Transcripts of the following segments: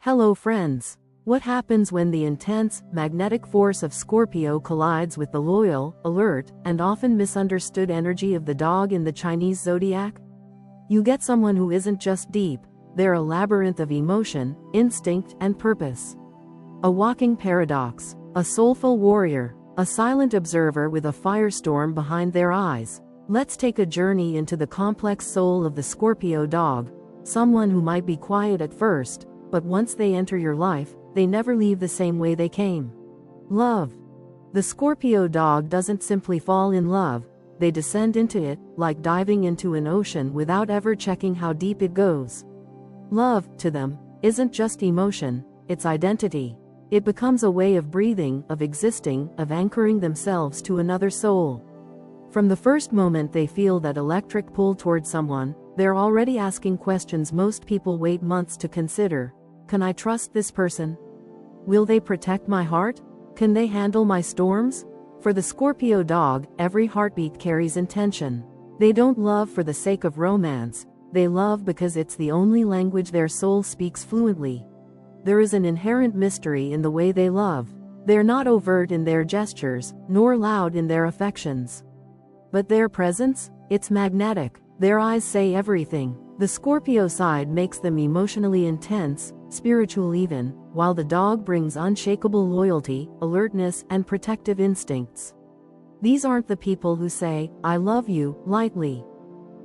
Hello friends. What happens when the intense, magnetic force of Scorpio collides with the loyal, alert, and often misunderstood energy of the dog in the Chinese zodiac? You get someone who isn't just deep, they're a labyrinth of emotion, instinct, and purpose. A walking paradox, a soulful warrior, a silent observer with a firestorm behind their eyes. Let's take a journey into the complex soul of the Scorpio-Dog, someone who might be quiet at first, but once they enter your life, they never leave the same way they came. Love. The Scorpio-Dog doesn't simply fall in love, they descend into it, like diving into an ocean without ever checking how deep it goes. Love, to them, isn't just emotion, it's identity. It becomes a way of breathing, of existing, of anchoring themselves to another soul. From the first moment they feel that electric pull toward someone, they're already asking questions most people wait months to consider. Can I trust this person? Will they protect my heart? Can they handle my storms? For the Scorpio-Dog, every heartbeat carries intention. They don't love for the sake of romance, they love because it's the only language their soul speaks fluently. There is an inherent mystery in the way they love. They're not overt in their gestures, nor loud in their affections. But their presence? It's magnetic. Their eyes say everything. The Scorpio side makes them emotionally intense, spiritual even, while the dog brings unshakable loyalty, alertness, and protective instincts. These aren't the people who say, "I love you," lightly.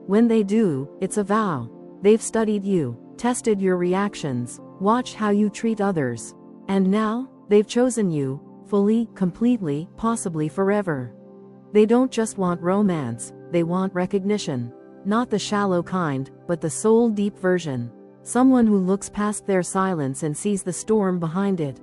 When they do, it's a vow. They've studied you, tested your reactions, watched how you treat others. And now, they've chosen you, fully, completely, possibly forever. They don't just want romance, they want recognition. Not the shallow kind, but the soul-deep version. Someone who looks past their silence and sees the storm behind it.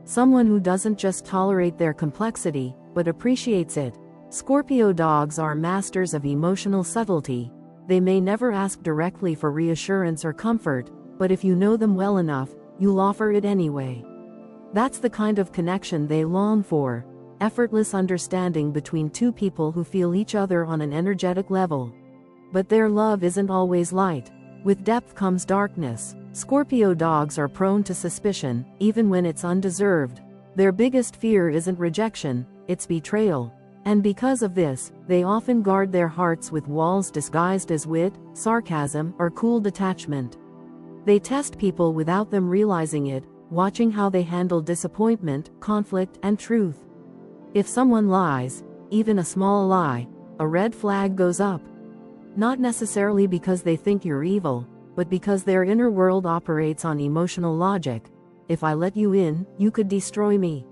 Someone who doesn't just tolerate their complexity, but appreciates it. Scorpio dogs are masters of emotional subtlety. They may never ask directly for reassurance or comfort, but if you know them well enough, you'll offer it anyway. That's the kind of connection they long for. Effortless understanding between two people who feel each other on an energetic level. But their love isn't always light. With depth comes darkness. Scorpio dogs are prone to suspicion, even when it's undeserved. Their biggest fear isn't rejection, it's betrayal. And because of this, they often guard their hearts with walls disguised as wit, sarcasm, or cool detachment. They test people without them realizing it, watching how they handle disappointment, conflict, and truth. If someone lies, even a small lie, a red flag goes up. Not necessarily because they think you're evil, but because their inner world operates on emotional logic. If I let you in, you could destroy me.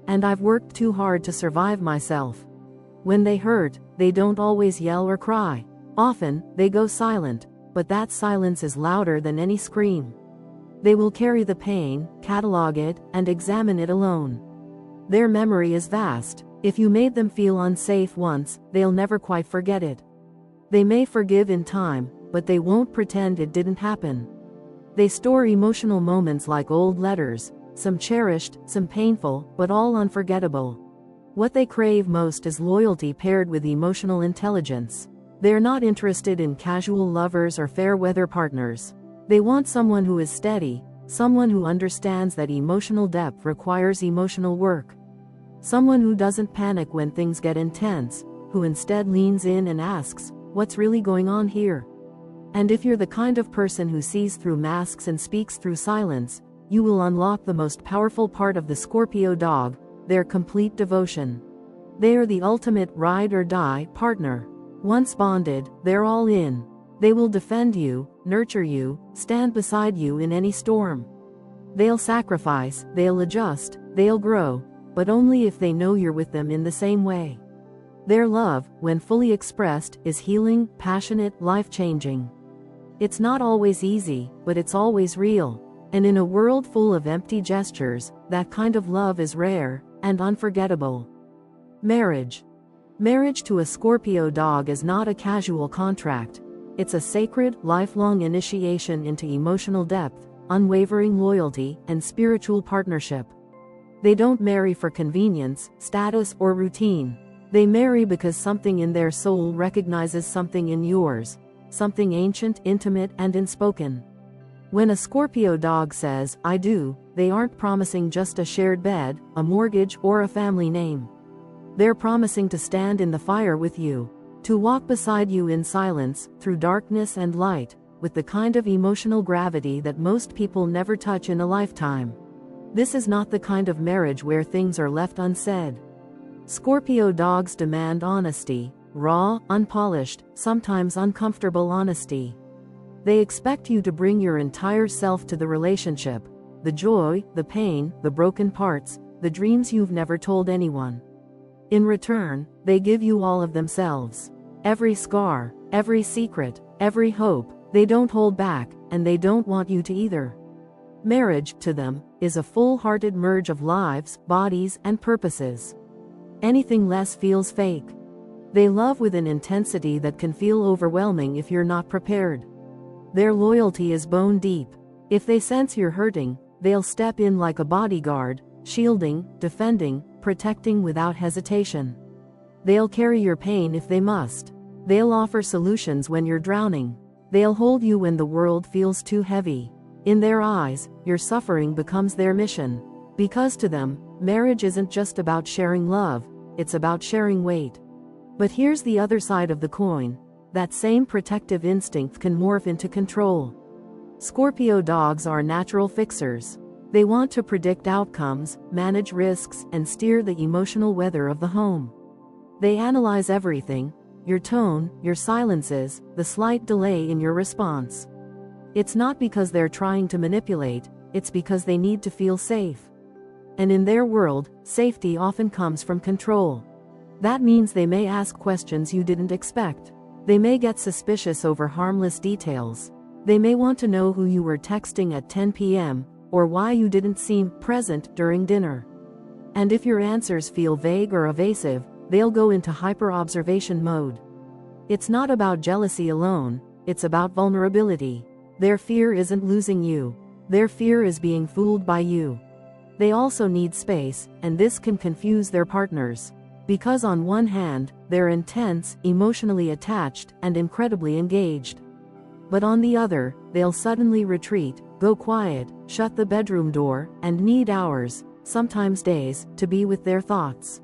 And I've worked too hard to survive myself. When they hurt, they don't always yell or cry. Often, they go silent, but that silence is louder than any scream. They will carry the pain, catalog it, and examine it alone. Their memory is vast. If you made them feel unsafe once, they'll never quite forget it. They may forgive in time, but they won't pretend it didn't happen. They store emotional moments like old letters, some cherished, some painful, but all unforgettable. What they crave most is loyalty paired with emotional intelligence. They're not interested in casual lovers or fair-weather partners. They want someone who is steady, someone who understands that emotional depth requires emotional work. Someone who doesn't panic when things get intense, who instead leans in and asks, "What's really going on here?" And if you're the kind of person who sees through masks and speaks through silence, you will unlock the most powerful part of the Scorpio dog, their complete devotion. They are the ultimate ride-or-die partner. Once bonded, they're all in. They will defend you, nurture you, stand beside you in any storm. They'll sacrifice, they'll adjust, they'll grow, but only if they know you're with them in the same way. Their love, when fully expressed, is healing, passionate, life-changing. It's not always easy, but it's always real. And in a world full of empty gestures, that kind of love is rare and unforgettable. Marriage. Marriage to a Scorpio dog is not a casual contract. It's a sacred, lifelong initiation into emotional depth, unwavering loyalty, and spiritual partnership. They don't marry for convenience, status, or routine. They marry because something in their soul recognizes something in yours, something ancient, intimate, and unspoken. When a Scorpio dog says, "I do," they aren't promising just a shared bed, a mortgage, or a family name. They're promising to stand in the fire with you, to walk beside you in silence, through darkness and light, with the kind of emotional gravity that most people never touch in a lifetime. This is not the kind of marriage where things are left unsaid. Scorpio dogs demand honesty, raw, unpolished, sometimes uncomfortable honesty. They expect you to bring your entire self to the relationship, the joy, the pain, the broken parts, the dreams you've never told anyone. In return, they give you all of themselves. Every scar, every secret, every hope. They don't hold back, and they don't want you to either. Marriage, to them, is a full-hearted merge of lives, bodies, and purposes. Anything less feels fake. They love with an intensity that can feel overwhelming if you're not prepared. Their loyalty is bone deep. If they sense you're hurting, they'll step in like a bodyguard, shielding, defending, protecting without hesitation. They'll carry your pain if they must. They'll offer solutions when you're drowning. They'll hold you when the world feels too heavy. In their eyes, your suffering becomes their mission. Because to them, marriage isn't just about sharing love, it's about sharing weight. But here's the other side of the coin. That same protective instinct can morph into control. Scorpio dogs are natural fixers. They want to predict outcomes, manage risks, and steer the emotional weather of the home. They analyze everything: your tone, your silences, the slight delay in your response. It's not because they're trying to manipulate, it's because they need to feel safe. And in their world, safety often comes from control. That means they may ask questions you didn't expect. They may get suspicious over harmless details. They may want to know who you were texting at 10 p.m., or why you didn't seem present during dinner. And if your answers feel vague or evasive, they'll go into hyper-observation mode. It's not about jealousy alone, it's about vulnerability. Their fear isn't losing you. Their fear is being fooled by you. They also need space, and this can confuse their partners. Because on one hand, they're intense, emotionally attached, and incredibly engaged. But on the other, they'll suddenly retreat, go quiet, shut the bedroom door, and need hours, sometimes days, to be with their thoughts.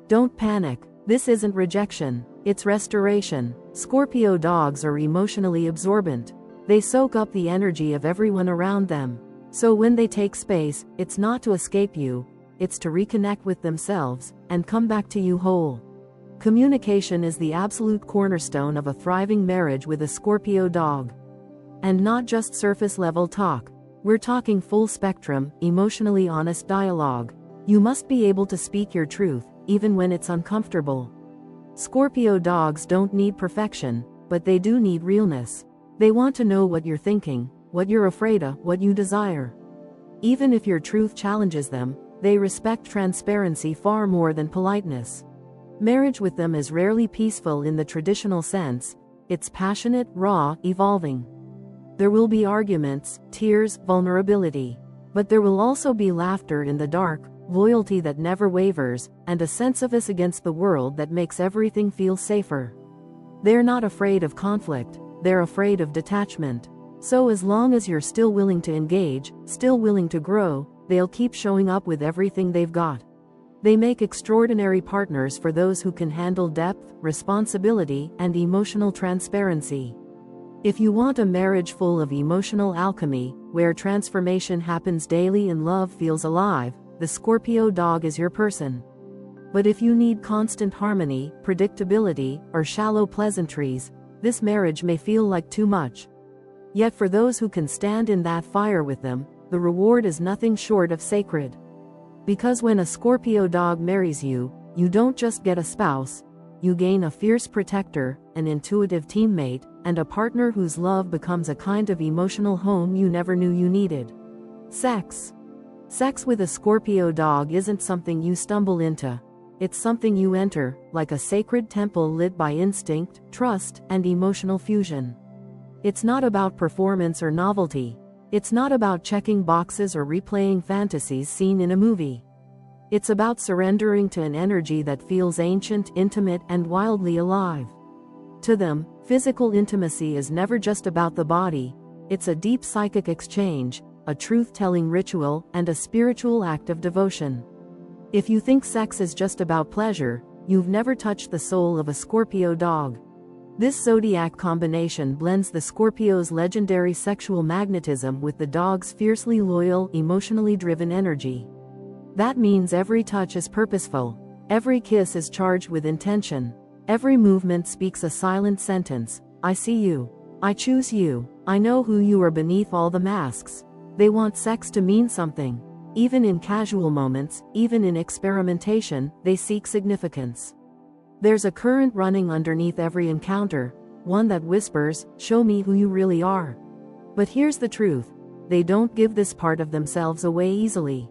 Don't panic. This isn't rejection, it's restoration. Scorpio dogs are emotionally absorbent. They soak up the energy of everyone around them. So when they take space, it's not to escape you, it's to reconnect with themselves, and come back to you whole. Communication is the absolute cornerstone of a thriving marriage with a Scorpio dog. And not just surface-level talk. We're talking full-spectrum, emotionally honest dialogue. You must be able to speak your truth, even when it's uncomfortable. Scorpio dogs don't need perfection, but they do need realness. They want to know what you're thinking, what you're afraid of, what you desire. Even if your truth challenges them, they respect transparency far more than politeness. Marriage with them is rarely peaceful in the traditional sense. It's passionate, raw, evolving. There will be arguments, tears, vulnerability. But there will also be laughter in the dark, loyalty that never wavers, and a sense of us against the world that makes everything feel safer. They're not afraid of conflict, they're afraid of detachment. So as long as you're still willing to engage, still willing to grow, they'll keep showing up with everything they've got. They make extraordinary partners for those who can handle depth, responsibility, and emotional transparency. If you want a marriage full of emotional alchemy, where transformation happens daily and love feels alive, the Scorpio dog is your person. But if you need constant harmony, predictability, or shallow pleasantries, this marriage may feel like too much. Yet for those who can stand in that fire with them, the reward is nothing short of sacred. Because when a Scorpio dog marries you, you don't just get a spouse, you gain a fierce protector, an intuitive teammate, and a partner whose love becomes a kind of emotional home you never knew you needed. Sex. Sex with a Scorpio dog isn't something you stumble into. It's something you enter, like a sacred temple lit by instinct, trust, and emotional fusion. It's not about performance or novelty. It's not about checking boxes or replaying fantasies seen in a movie. It's about surrendering to an energy that feels ancient, intimate, and wildly alive. To them, physical intimacy is never just about the body, It's a deep psychic exchange, a truth-telling ritual, and a spiritual act of devotion. If you think sex is just about pleasure, you've never touched the soul of a Scorpio dog. This zodiac combination blends the Scorpio's legendary sexual magnetism with the dog's fiercely loyal, emotionally driven energy. That means every touch is purposeful, every kiss is charged with intention, every movement speaks a silent sentence: I see you, I choose you, I know who you are beneath all the masks. They want sex to mean something. Even in casual moments, even in experimentation, they seek significance. There's a current running underneath every encounter, one that whispers, "Show me who you really are." But here's the truth: they don't give this part of themselves away easily.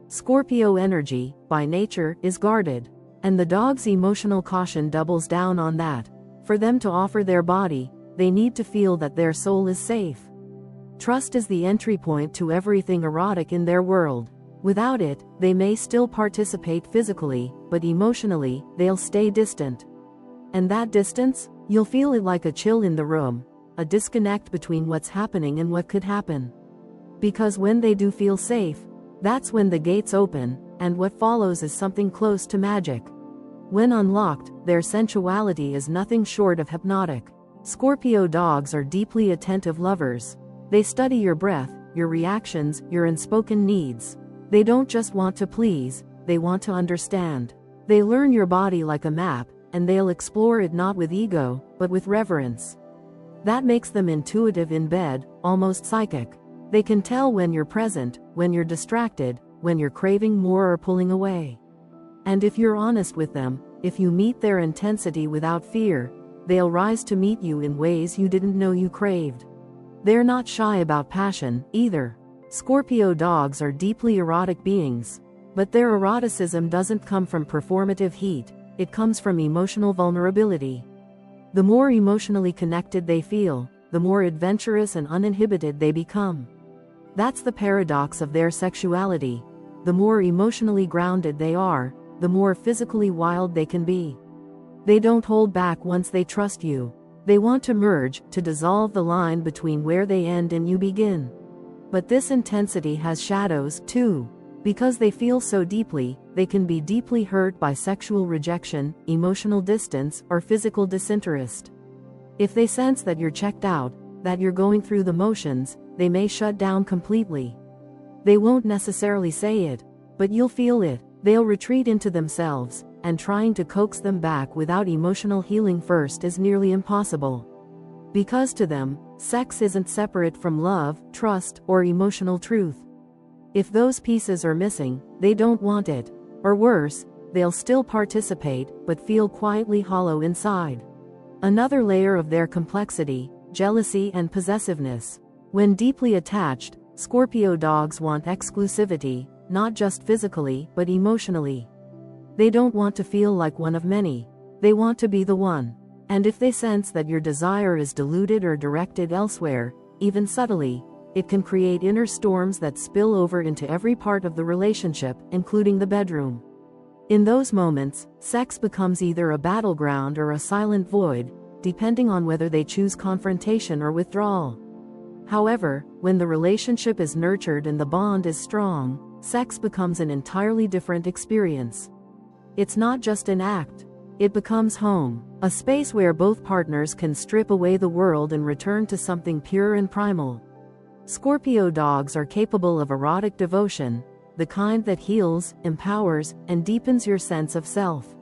Scorpio energy, by nature, is guarded, and the dog's emotional caution doubles down on that. For them to offer their body, they need to feel that their soul is safe. Trust is the entry point to everything erotic in their world. Without it, they may still participate physically, but emotionally, they'll stay distant. And that distance? You'll feel it like a chill in the room, a disconnect between what's happening and what could happen. Because when they do feel safe, that's when the gates open, and what follows is something close to magic. When unlocked, their sensuality is nothing short of hypnotic. Scorpio dogs are deeply attentive lovers. They study your breath, your reactions, your unspoken needs. They don't just want to please, they want to understand. They learn your body like a map, and they'll explore it not with ego, but with reverence. That makes them intuitive in bed, almost psychic. They can tell when you're present, when you're distracted, when you're craving more or pulling away. And if you're honest with them, if you meet their intensity without fear, they'll rise to meet you in ways you didn't know you craved. They're not shy about passion, either. Scorpio dogs are deeply erotic beings. But their eroticism doesn't come from performative heat, it comes from emotional vulnerability. The more emotionally connected they feel, the more adventurous and uninhibited they become. That's the paradox of their sexuality. The more emotionally grounded they are, the more physically wild they can be. They don't hold back once they trust you. They want to merge, to dissolve the line between where they end and you begin. But this intensity has shadows, too. Because they feel so deeply, they can be deeply hurt by sexual rejection, emotional distance, or physical disinterest. If they sense that you're checked out, that you're going through the motions, they may shut down completely. They won't necessarily say it, but you'll feel it. They'll retreat into themselves, and trying to coax them back without emotional healing first is nearly impossible. Because to them, sex isn't separate from love, trust, or emotional truth. If those pieces are missing, they don't want it. Or worse, they'll still participate, but feel quietly hollow inside. Another layer of their complexity: jealousy and possessiveness. When deeply attached, Scorpio dogs want exclusivity, not just physically, but emotionally. They don't want to feel like one of many. They want to be the one. And if they sense that your desire is diluted or directed elsewhere, even subtly, it can create inner storms that spill over into every part of the relationship, including the bedroom. In those moments, sex becomes either a battleground or a silent void, depending on whether they choose confrontation or withdrawal. However, when the relationship is nurtured and the bond is strong, sex becomes an entirely different experience. It's not just an act. It becomes home, a space where both partners can strip away the world and return to something pure and primal. Scorpio dogs are capable of erotic devotion, the kind that heals, empowers, and deepens your sense of self.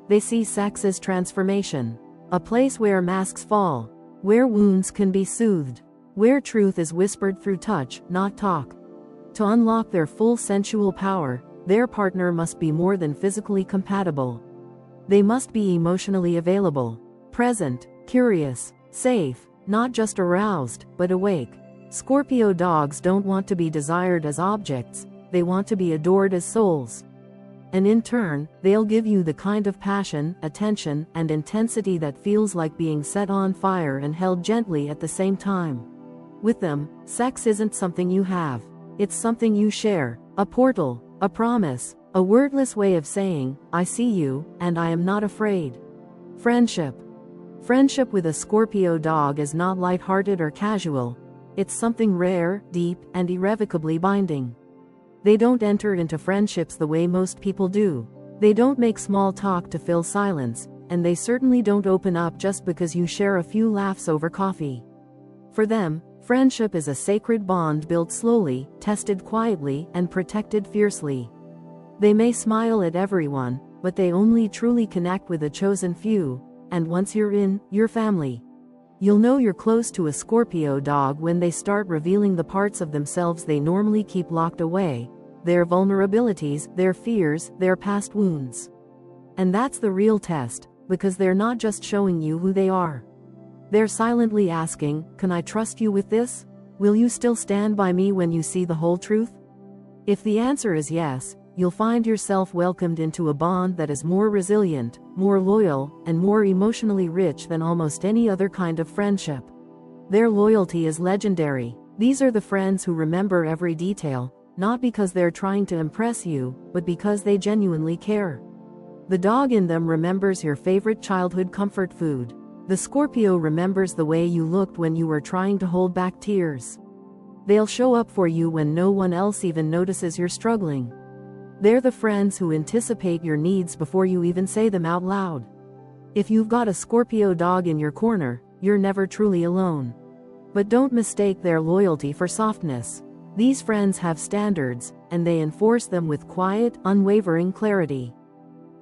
They see sex as transformation, a place where masks fall, where wounds can be soothed, where truth is whispered through touch, not talk. To unlock their full sensual power, their partner must be more than physically compatible. They must be emotionally available, present, curious, safe, not just aroused, but awake. Scorpio dogs don't want to be desired as objects, they want to be adored as souls. And in turn, they'll give you the kind of passion, attention, and intensity that feels like being set on fire and held gently at the same time. With them, sex isn't something you have. It's something you share, a portal, a promise, a wordless way of saying, "I see you, and I am not afraid." Friendship. Friendship with a Scorpio dog is not lighthearted or casual. It's something rare, deep, and irrevocably binding. They don't enter into friendships the way most people do. They don't make small talk to fill silence, and they certainly don't open up just because you share a few laughs over coffee. For them, friendship is a sacred bond built slowly, tested quietly, and protected fiercely. They may smile at everyone, but they only truly connect with a chosen few, and once you're in, you're family. You'll know you're close to a Scorpio-Dog when they start revealing the parts of themselves they normally keep locked away, their vulnerabilities, their fears, their past wounds. And that's the real test, because they're not just showing you who they are. They're silently asking, can I trust you with this? Will you still stand by me when you see the whole truth? If the answer is yes, you'll find yourself welcomed into a bond that is more resilient, more loyal, and more emotionally rich than almost any other kind of friendship. Their loyalty is legendary. These are the friends who remember every detail, not because they're trying to impress you, but because they genuinely care. The dog in them remembers your favorite childhood comfort food. The Scorpio remembers the way you looked when you were trying to hold back tears. They'll show up for you when no one else even notices you're struggling. They're the friends who anticipate your needs before you even say them out loud. If you've got a Scorpio-Dog in your corner, you're never truly alone. But don't mistake their loyalty for softness. These friends have standards, and they enforce them with quiet, unwavering clarity.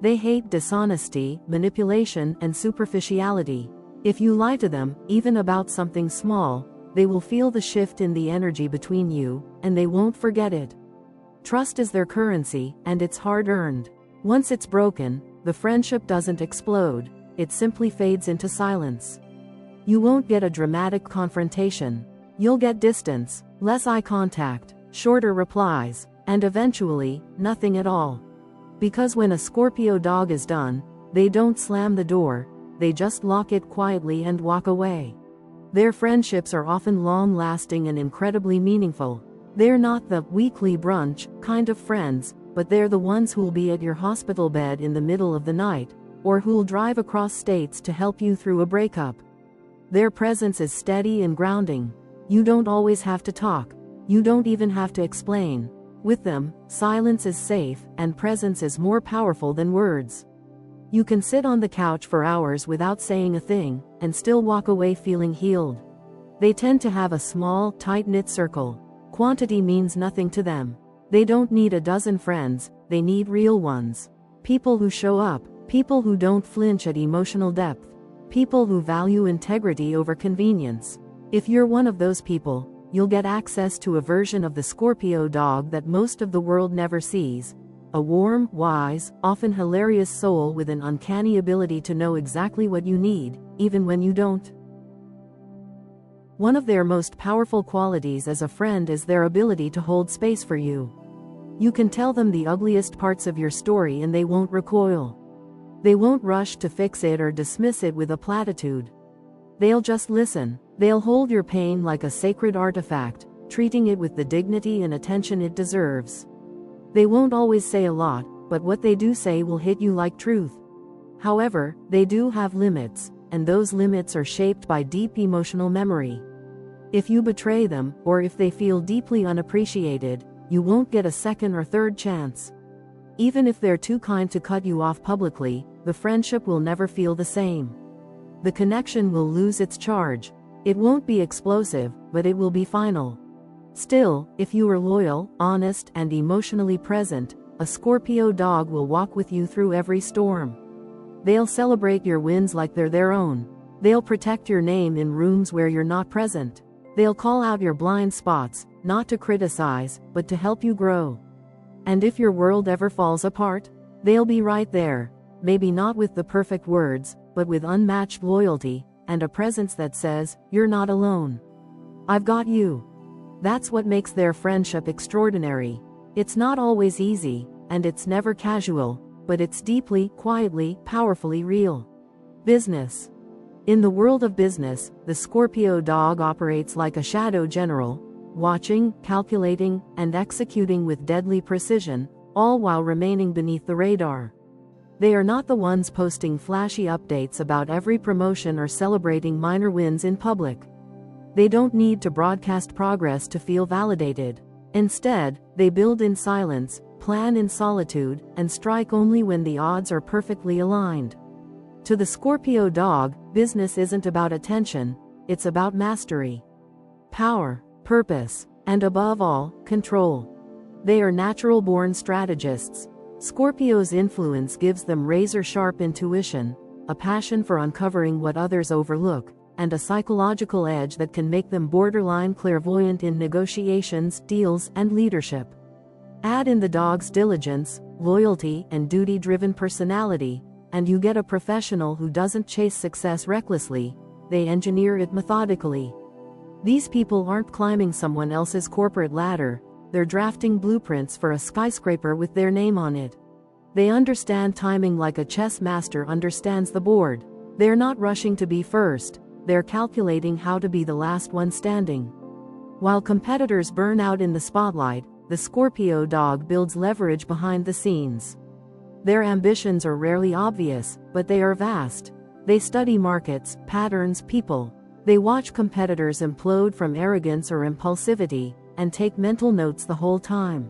They hate dishonesty, manipulation, and superficiality. If you lie to them, even about something small, they will feel the shift in the energy between you, and they won't forget it. Trust is their currency, and it's hard-earned. Once it's broken, the friendship doesn't explode, it simply fades into silence. You won't get a dramatic confrontation. You'll get distance, less eye contact, shorter replies, and eventually, nothing at all. Because when a Scorpio-Dog is done, they don't slam the door, they just lock it quietly and walk away. Their friendships are often long-lasting and incredibly meaningful. They're not the weekly brunch kind of friends, but they're the ones who'll be at your hospital bed in the middle of the night, or who'll drive across states to help you through a breakup. Their presence is steady and grounding. You don't always have to talk. You don't even have to explain. With them, silence is safe, and presence is more powerful than words. You can sit on the couch for hours without saying a thing, and still walk away feeling healed. They tend to have a small, tight-knit circle. Quantity means nothing to them. They don't need a dozen friends, they need real ones. People who show up, people who don't flinch at emotional depth, people who value integrity over convenience. If you're one of those people, you'll get access to a version of the Scorpio-Dog that most of the world never sees. A warm, wise, often hilarious soul with an uncanny ability to know exactly what you need, even when you don't. One of their most powerful qualities as a friend is their ability to hold space for you. You can tell them the ugliest parts of your story and they won't recoil. They won't rush to fix it or dismiss it with a platitude. They'll just listen. They'll hold your pain like a sacred artifact, treating it with the dignity and attention it deserves. They won't always say a lot, but what they do say will hit you like truth. However, they do have limits, and those limits are shaped by deep emotional memory. If you betray them, or if they feel deeply unappreciated, you won't get a second or third chance. Even if they're too kind to cut you off publicly, the friendship will never feel the same. The connection will lose its charge. It won't be explosive, but it will be final. Still, if you are loyal, honest, and emotionally present, a Scorpio-Dog will walk with you through every storm. They'll celebrate your wins like they're their own. They'll protect your name in rooms where you're not present. They'll call out your blind spots, not to criticize, but to help you grow. And if your world ever falls apart, they'll be right there, maybe not with the perfect words, but with unmatched loyalty, and a presence that says, you're not alone. I've got you. That's what makes their friendship extraordinary. It's not always easy, and it's never casual, but it's deeply, quietly, powerfully real. Business. In the world of business, the Scorpio-Dog operates like a shadow general, watching, calculating, and executing with deadly precision, all while remaining beneath the radar. They are not the ones posting flashy updates about every promotion or celebrating minor wins in public. They don't need to broadcast progress to feel validated. Instead, they build in silence, plan in solitude, and strike only when the odds are perfectly aligned. To the Scorpio-Dog, business isn't about attention, it's about mastery, power, purpose, and above all, control. They are natural-born strategists. Scorpio's influence gives them razor-sharp intuition, a passion for uncovering what others overlook, and a psychological edge that can make them borderline clairvoyant in negotiations, deals, and leadership. Add in the dog's diligence, loyalty, and duty-driven personality, and you get a professional who doesn't chase success recklessly, they engineer it methodically. These people aren't climbing someone else's corporate ladder, they're drafting blueprints for a skyscraper with their name on it. They understand timing like a chess master understands the board. They're not rushing to be first, they're calculating how to be the last one standing. While competitors burn out in the spotlight, the Scorpio-Dog builds leverage behind the scenes. Their ambitions are rarely obvious, but they are vast. They study markets, patterns, people. They watch competitors implode from arrogance or impulsivity, and take mental notes the whole time.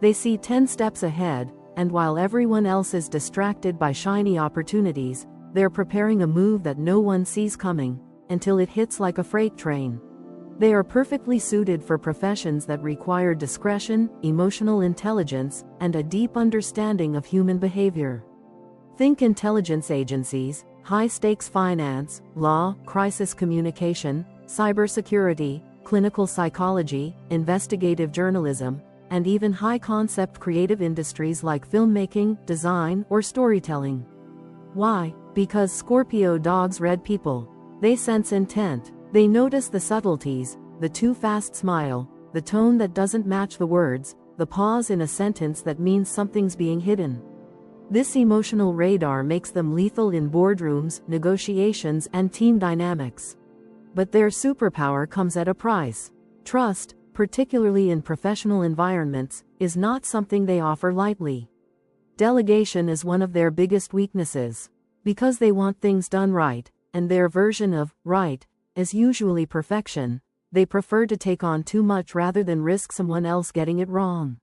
They see 10 steps ahead, and while everyone else is distracted by shiny opportunities, they're preparing a move that no one sees coming, until it hits like a freight train. They are perfectly suited for professions that require discretion, emotional intelligence, and a deep understanding of human behavior. Think intelligence agencies, high-stakes finance, law, crisis communication, cybersecurity, clinical psychology, investigative journalism, and even high-concept creative industries like filmmaking, design, or storytelling. Why? Because Scorpio-Dogs read people. They sense intent. They notice the subtleties, the too fast smile, the tone that doesn't match the words, the pause in a sentence that means something's being hidden. This emotional radar makes them lethal in boardrooms, negotiations, and team dynamics. But their superpower comes at a price. Trust, particularly in professional environments, is not something they offer lightly. Delegation is one of their biggest weaknesses. Because they want things done right, and their version of right is usually perfection, they prefer to take on too much rather than risk someone else getting it wrong.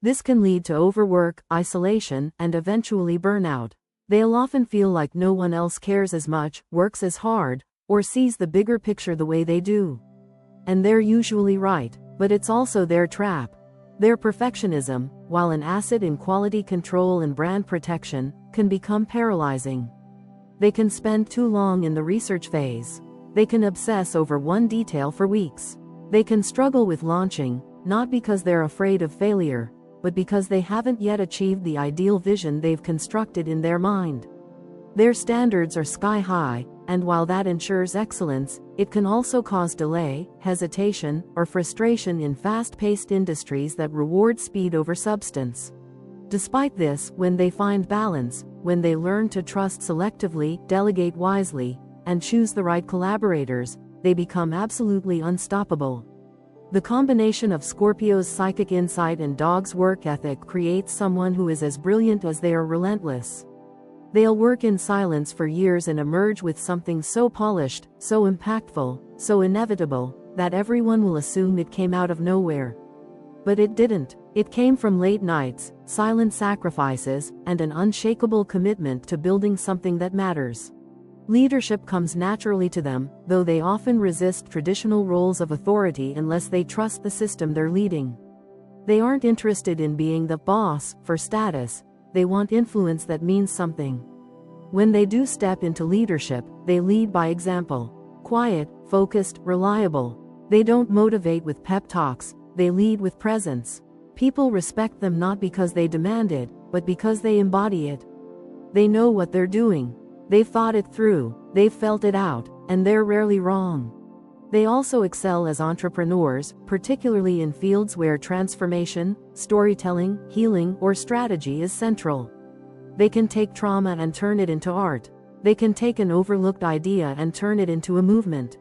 This can lead to overwork, isolation, and eventually burnout. They'll often feel like no one else cares as much, works as hard, or sees the bigger picture the way they do. And they're usually right, but it's also their trap. Their perfectionism, while an asset in quality control and brand protection, can become paralyzing. They can spend too long in the research phase. They can obsess over one detail for weeks. They can struggle with launching, not because they're afraid of failure, but because they haven't yet achieved the ideal vision they've constructed in their mind. Their standards are sky high, and while that ensures excellence, it can also cause delay, hesitation, or frustration in fast-paced industries that reward speed over substance. Despite this, when they find balance, when they learn to trust selectively, delegate wisely, and choose the right collaborators, they become absolutely unstoppable. The combination of Scorpio's psychic insight and Dog's work ethic creates someone who is as brilliant as they are relentless. They'll work in silence for years and emerge with something so polished, so impactful, so inevitable, that everyone will assume it came out of nowhere. But it didn't. It came from late nights, silent sacrifices, and an unshakable commitment to building something that matters. Leadership comes naturally to them, though they often resist traditional roles of authority unless they trust the system they're leading. They aren't interested in being the boss for status. They want influence that means something. When they do step into leadership, they lead by example. Quiet, focused, reliable. They don't motivate with pep talks, they lead with presence. People respect them not because they demand it, but because they embody it. They know what they're doing. They've thought it through, they've felt it out, and they're rarely wrong. They also excel as entrepreneurs, particularly in fields where transformation, storytelling, healing, or strategy is central. They can take trauma and turn it into art. They can take an overlooked idea and turn it into a movement.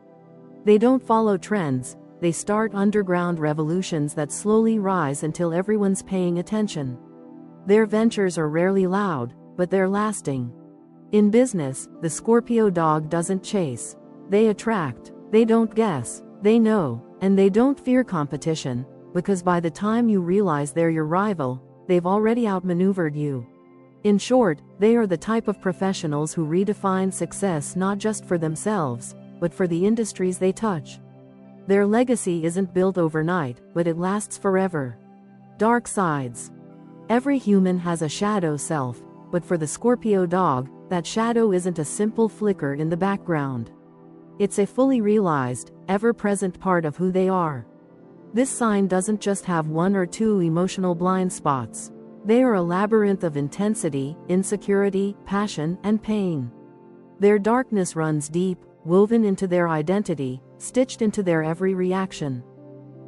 They don't follow trends, they start underground revolutions that slowly rise until everyone's paying attention. Their ventures are rarely loud, but they're lasting. In business, the Scorpio-Dog doesn't chase. They attract. They don't guess, they know, and they don't fear competition, because by the time you realize they're your rival, they've already outmaneuvered you. In short, they are the type of professionals who redefine success not just for themselves, but for the industries they touch. Their legacy isn't built overnight, but it lasts forever. Dark sides. Every human has a shadow self, but for the Scorpio-Dog, that shadow isn't a simple flicker in the background. It's a fully realized, ever-present part of who they are. This sign doesn't just have one or two emotional blind spots. They are a labyrinth of intensity, insecurity, passion, and pain. Their darkness runs deep, woven into their identity, stitched into their every reaction.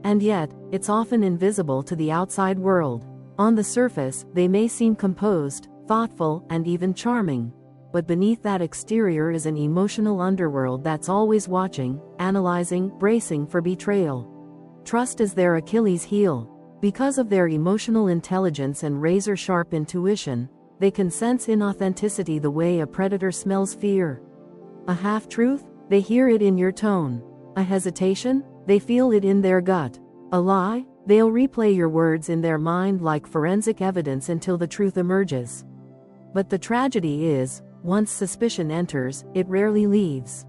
And yet, it's often invisible to the outside world. On the surface, they may seem composed, thoughtful, and even charming. But beneath that exterior is an emotional underworld that's always watching, analyzing, bracing for betrayal. Trust is their Achilles heel. Because of their emotional intelligence and razor-sharp intuition, they can sense inauthenticity the way a predator smells fear. A half-truth? They hear it in your tone. A hesitation? They feel it in their gut. A lie? They'll replay your words in their mind like forensic evidence until the truth emerges. But the tragedy is, once suspicion enters, it rarely leaves.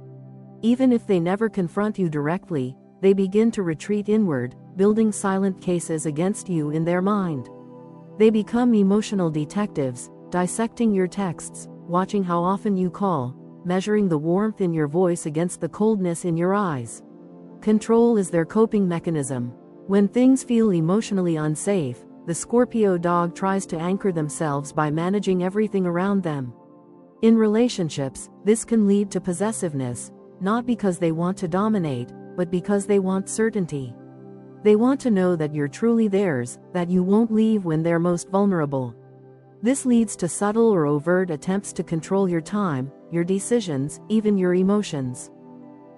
Even if they never confront you directly, they begin to retreat inward, building silent cases against you in their mind. They become emotional detectives, dissecting your texts, watching how often you call, measuring the warmth in your voice against the coldness in your eyes. Control is their coping mechanism. When things feel emotionally unsafe, the Scorpio-Dog tries to anchor themselves by managing everything around them. In relationships, this can lead to possessiveness, not because they want to dominate, but because they want certainty. They want to know that you're truly theirs, that you won't leave when they're most vulnerable. This leads to subtle or overt attempts to control your time, your decisions, even your emotions.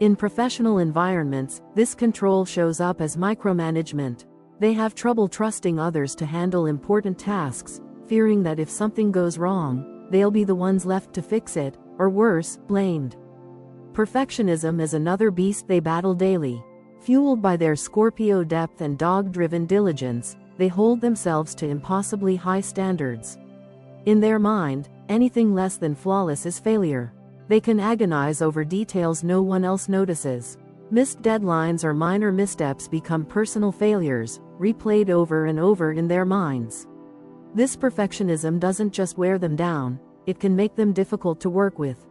In professional environments, this control shows up as micromanagement. They have trouble trusting others to handle important tasks, fearing that if something goes wrong, they'll be the ones left to fix it, or worse, blamed. Perfectionism is another beast they battle daily. Fueled by their Scorpio depth and dog-driven diligence, they hold themselves to impossibly high standards. In their mind, anything less than flawless is failure. They can agonize over details no one else notices. Missed deadlines or minor missteps become personal failures, replayed over and over in their minds. This perfectionism doesn't just wear them down, it can make them difficult to work with.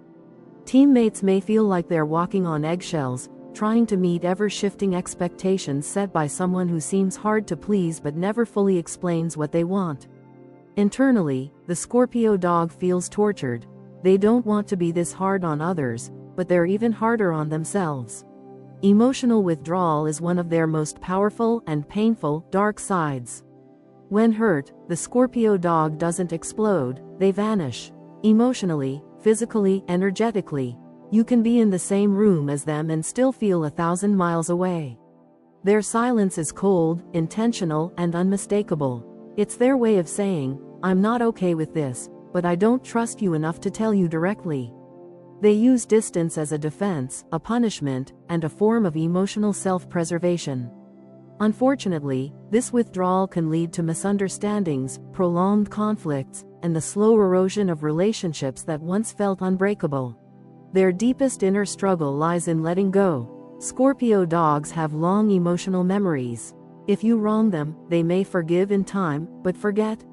Teammates may feel like they're walking on eggshells, trying to meet ever-shifting expectations set by someone who seems hard to please but never fully explains what they want. Internally, the Scorpio-Dog feels tortured. They don't want to be this hard on others, but they're even harder on themselves. Emotional withdrawal is one of their most powerful and painful, dark sides. When hurt, the Scorpio-Dog doesn't explode, they vanish. Emotionally, physically, energetically. You can be in the same room as them and still feel 1,000 miles away. Their silence is cold, intentional, and unmistakable. It's their way of saying, "I'm not okay with this, but I don't trust you enough to tell you directly." They use distance as a defense, a punishment, and a form of emotional self-preservation. Unfortunately, this withdrawal can lead to misunderstandings, prolonged conflicts, and the slow erosion of relationships that once felt unbreakable. Their deepest inner struggle lies in letting go. Scorpio dogs have long emotional memories. If you wrong them, they may forgive in time, but forget?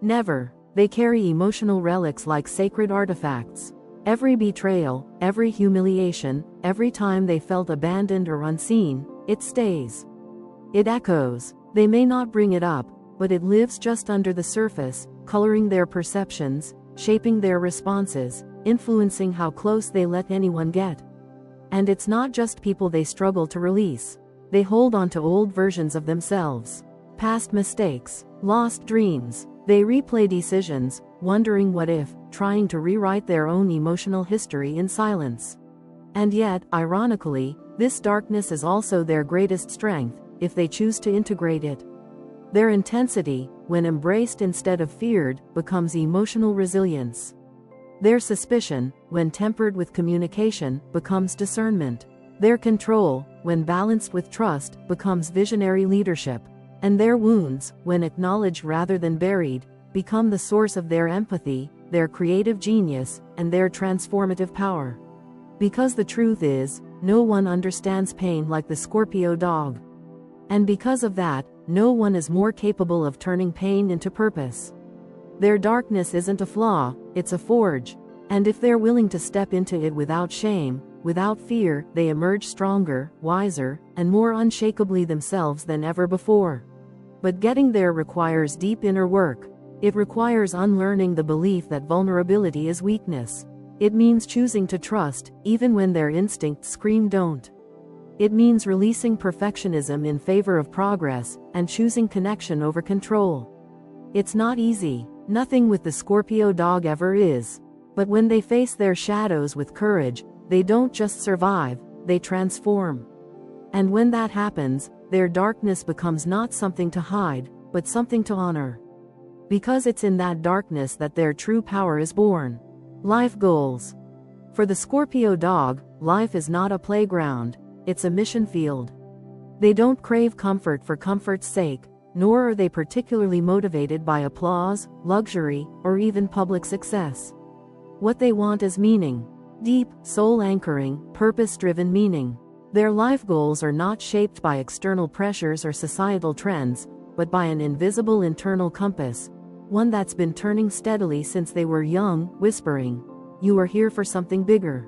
Never. They carry emotional relics like sacred artifacts. Every betrayal, every humiliation, every time they felt abandoned or unseen, it stays. It echoes. They may not bring it up, but it lives just under the surface, coloring their perceptions, shaping their responses, influencing how close they let anyone get. And it's not just people they struggle to release. They hold on to old versions of themselves. Past mistakes, lost dreams. They replay decisions, wondering what if, trying to rewrite their own emotional history in silence. And yet, ironically, this darkness is also their greatest strength, if they choose to integrate it. Their intensity, when embraced instead of feared, becomes emotional resilience. Their suspicion, when tempered with communication, becomes discernment. Their control, when balanced with trust, becomes visionary leadership. And their wounds, when acknowledged rather than buried, become the source of their empathy, their creative genius, and their transformative power. Because the truth is, no one understands pain like the Scorpio-Dog. And because of that, no one is more capable of turning pain into purpose. Their darkness isn't a flaw, it's a forge. And if they're willing to step into it without shame, without fear, they emerge stronger, wiser, and more unshakably themselves than ever before. But getting there requires deep inner work. It requires unlearning the belief that vulnerability is weakness. It means choosing to trust, even when their instincts scream don't. It means releasing perfectionism in favor of progress, and choosing connection over control. It's not easy. Nothing with the Scorpio-Dog ever is. But when they face their shadows with courage, they don't just survive, they transform. And when that happens, their darkness becomes not something to hide, but something to honor. Because it's in that darkness that their true power is born. Life goals. For the Scorpio-Dog, life is not a playground, it's a mission field. They don't crave comfort for comfort's sake, nor are they particularly motivated by applause, luxury, or even public success. What they want is meaning. Deep, soul-anchoring, purpose-driven meaning. Their life goals are not shaped by external pressures or societal trends, but by an invisible internal compass, one that's been turning steadily since they were young, whispering, "You are here for something bigger."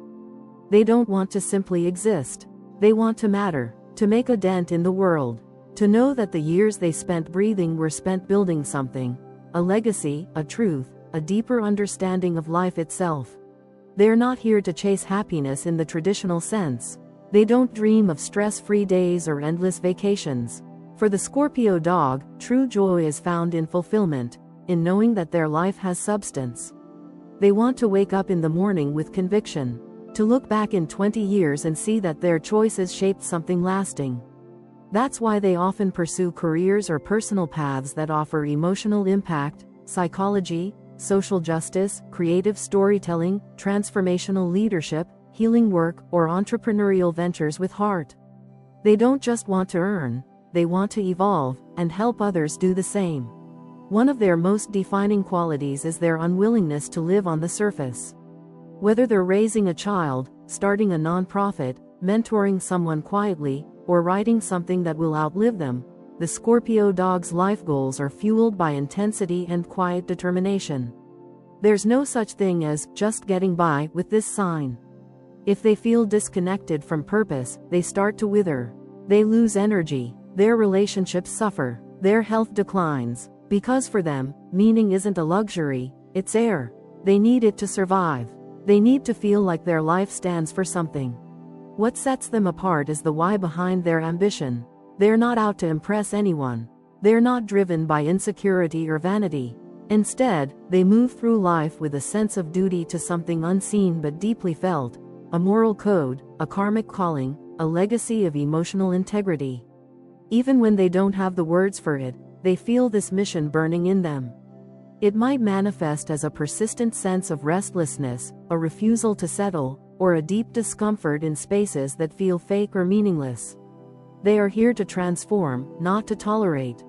They don't want to simply exist. They want to matter, to make a dent in the world, to know that the years they spent breathing were spent building something, a legacy, a truth, a deeper understanding of life itself. They're not here to chase happiness in the traditional sense. They don't dream of stress-free days or endless vacations. For the Scorpio-Dog, true joy is found in fulfillment, in knowing that their life has substance. They want to wake up in the morning with conviction, to look back in 20 years and see that their choices shaped something lasting. That's why they often pursue careers or personal paths that offer emotional impact, psychology, social justice, creative storytelling, transformational leadership, healing work, or entrepreneurial ventures with heart. They don't just want to earn, they want to evolve, and help others do the same. One of their most defining qualities is their unwillingness to live on the surface. Whether they're raising a child, starting a nonprofit, mentoring someone quietly, or writing something that will outlive them, the Scorpio-Dog's life goals are fueled by intensity and quiet determination. There's no such thing as just getting by with this sign. If they feel disconnected from purpose, they start to wither. They lose energy, their relationships suffer, their health declines. Because for them, meaning isn't a luxury, it's air. They need it to survive. They need to feel like their life stands for something. What sets them apart is the why behind their ambition. They're not out to impress anyone. They're not driven by insecurity or vanity. Instead, they move through life with a sense of duty to something unseen but deeply felt, a moral code, a karmic calling, a legacy of emotional integrity. Even when they don't have the words for it, they feel this mission burning in them. It might manifest as a persistent sense of restlessness, a refusal to settle, or a deep discomfort in spaces that feel fake or meaningless. They are here to transform, not to tolerate.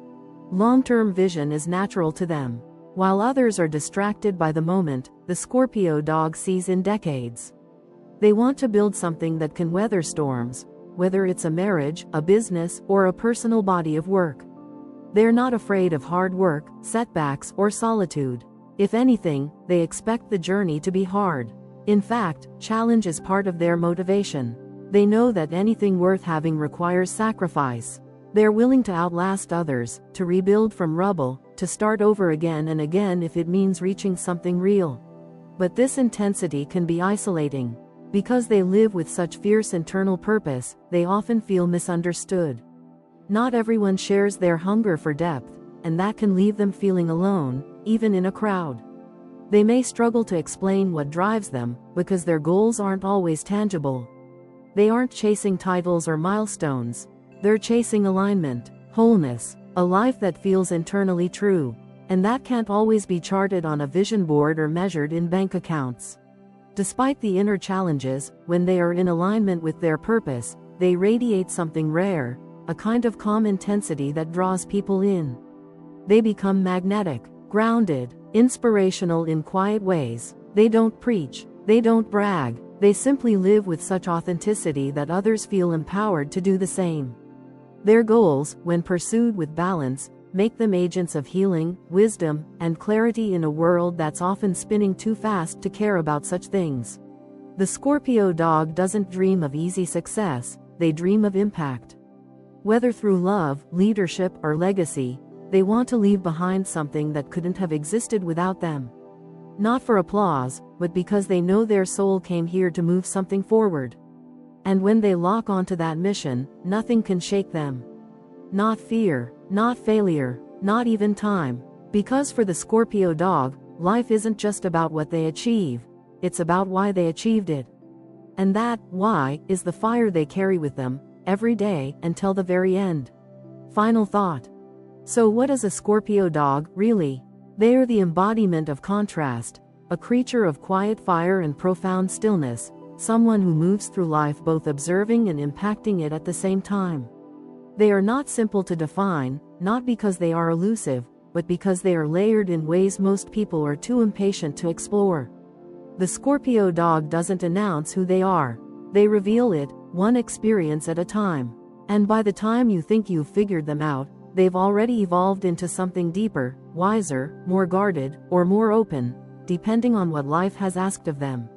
Long-term vision is natural to them. While others are distracted by the moment, the Scorpio-Dog sees in decades. They want to build something that can weather storms, whether it's a marriage, a business, or a personal body of work. They're not afraid of hard work, setbacks, or solitude. If anything, they expect the journey to be hard. In fact, challenge is part of their motivation. They know that anything worth having requires sacrifice. They're willing to outlast others, to rebuild from rubble, to start over again and again if it means reaching something real. But this intensity can be isolating. Because they live with such fierce internal purpose, they often feel misunderstood. Not everyone shares their hunger for depth, and that can leave them feeling alone, even in a crowd. They may struggle to explain what drives them, because their goals aren't always tangible. They aren't chasing titles or milestones. They're chasing alignment, wholeness, a life that feels internally true. And that can't always be charted on a vision board or measured in bank accounts. Despite the inner challenges, when they are in alignment with their purpose, they radiate something rare, a kind of calm intensity that draws people in. They become magnetic, grounded, inspirational in quiet ways. They don't preach, they don't brag, they simply live with such authenticity that others feel empowered to do the same. Their goals, when pursued with balance, make them agents of healing, wisdom, and clarity in a world that's often spinning too fast to care about such things. The Scorpio-Dog doesn't dream of easy success, they dream of impact. Whether through love, leadership, or legacy, they want to leave behind something that couldn't have existed without them. Not for applause, but because they know their soul came here to move something forward. And when they lock onto that mission, nothing can shake them. Not fear, not failure, not even time. Because for the Scorpio-Dog, life isn't just about what they achieve, it's about why they achieved it. And that why is the fire they carry with them every day until the very end. Final thought. So what is a Scorpio-Dog, really? They are the embodiment of contrast, a creature of quiet fire and profound stillness, someone who moves through life both observing and impacting it at the same time. They are not simple to define, not because they are elusive, but because they are layered in ways most people are too impatient to explore. The Scorpio-Dog doesn't announce who they are. They reveal it, one experience at a time. And by the time you think you've figured them out, they've already evolved into something deeper, wiser, more guarded, or more open, depending on what life has asked of them.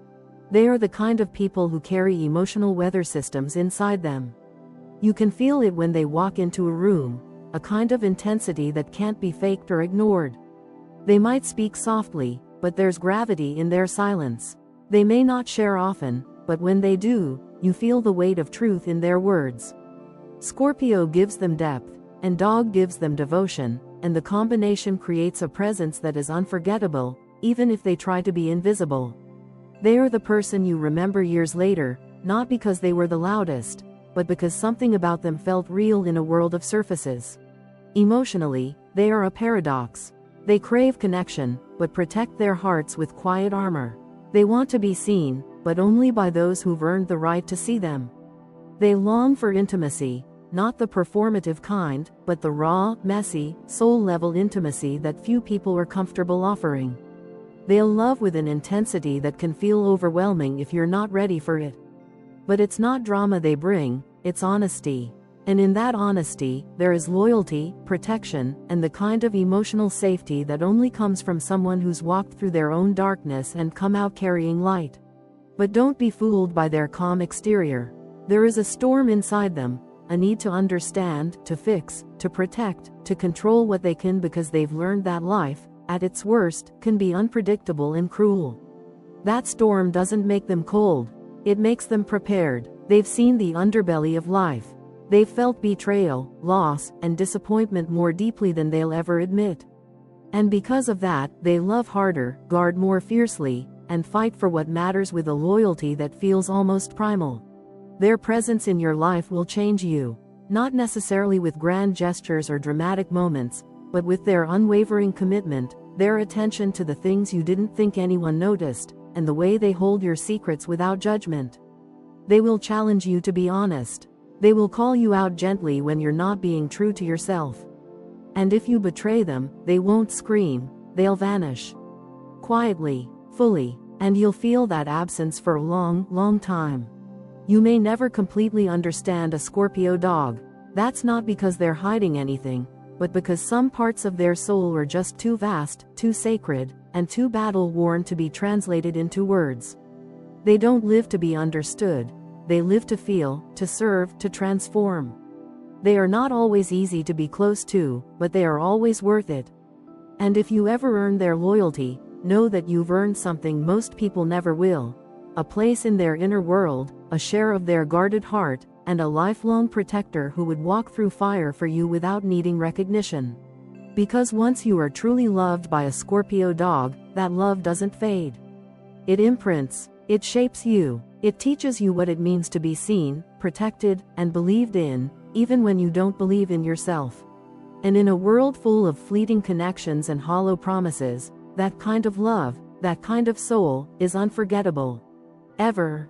They are the kind of people who carry emotional weather systems inside them. You can feel it when they walk into a room, a kind of intensity that can't be faked or ignored. They might speak softly, but there's gravity in their silence. They may not share often, but when they do, you feel the weight of truth in their words. Scorpio gives them depth, and Dog gives them devotion, and the combination creates a presence that is unforgettable, even if they try to be invisible. They are the person you remember years later, not because they were the loudest, but because something about them felt real in a world of surfaces. Emotionally, they are a paradox. They crave connection, but protect their hearts with quiet armor. They want to be seen, but only by those who've earned the right to see them. They long for intimacy, not the performative kind, but the raw, messy, soul-level intimacy that few people are comfortable offering. They'll love with an intensity that can feel overwhelming if you're not ready for it. But it's not drama they bring, it's honesty. And in that honesty, there is loyalty, protection, and the kind of emotional safety that only comes from someone who's walked through their own darkness and come out carrying light. But don't be fooled by their calm exterior. There is a storm inside them, a need to understand, to fix, to protect, to control what they can, because they've learned that life, at its worst, can be unpredictable and cruel. That storm doesn't make them cold, it makes them prepared. They've seen the underbelly of life. They've felt betrayal, loss, and disappointment more deeply than they'll ever admit. And because of that, they love harder, guard more fiercely, and fight for what matters with a loyalty that feels almost primal. Their presence in your life will change you, not necessarily with grand gestures or dramatic moments, but with their unwavering commitment, their attention to the things you didn't think anyone noticed, and the way they hold your secrets without judgment. They will challenge you to be honest. They will call you out gently when you're not being true to yourself. And if you betray them, they won't scream, they'll vanish. Quietly, fully, and you'll feel that absence for a long, long time. You may never completely understand a Scorpio-Dog. That's not because they're hiding anything, but because some parts of their soul are just too vast, too sacred, and too battle-worn to be translated into words. They don't live to be understood. They live to feel, to serve, to transform. They are not always easy to be close to, but they are always worth it. And if you ever earn their loyalty, know that you've earned something most people never will: a place in their inner world, a share of their guarded heart, and a lifelong protector who would walk through fire for you without needing recognition. Because once you are truly loved by a Scorpio-Dog, that love doesn't fade. It imprints, it shapes you. It teaches you what it means to be seen, protected, and believed in, even when you don't believe in yourself. And in a world full of fleeting connections and hollow promises, that kind of love, that kind of soul, is unforgettable. ever.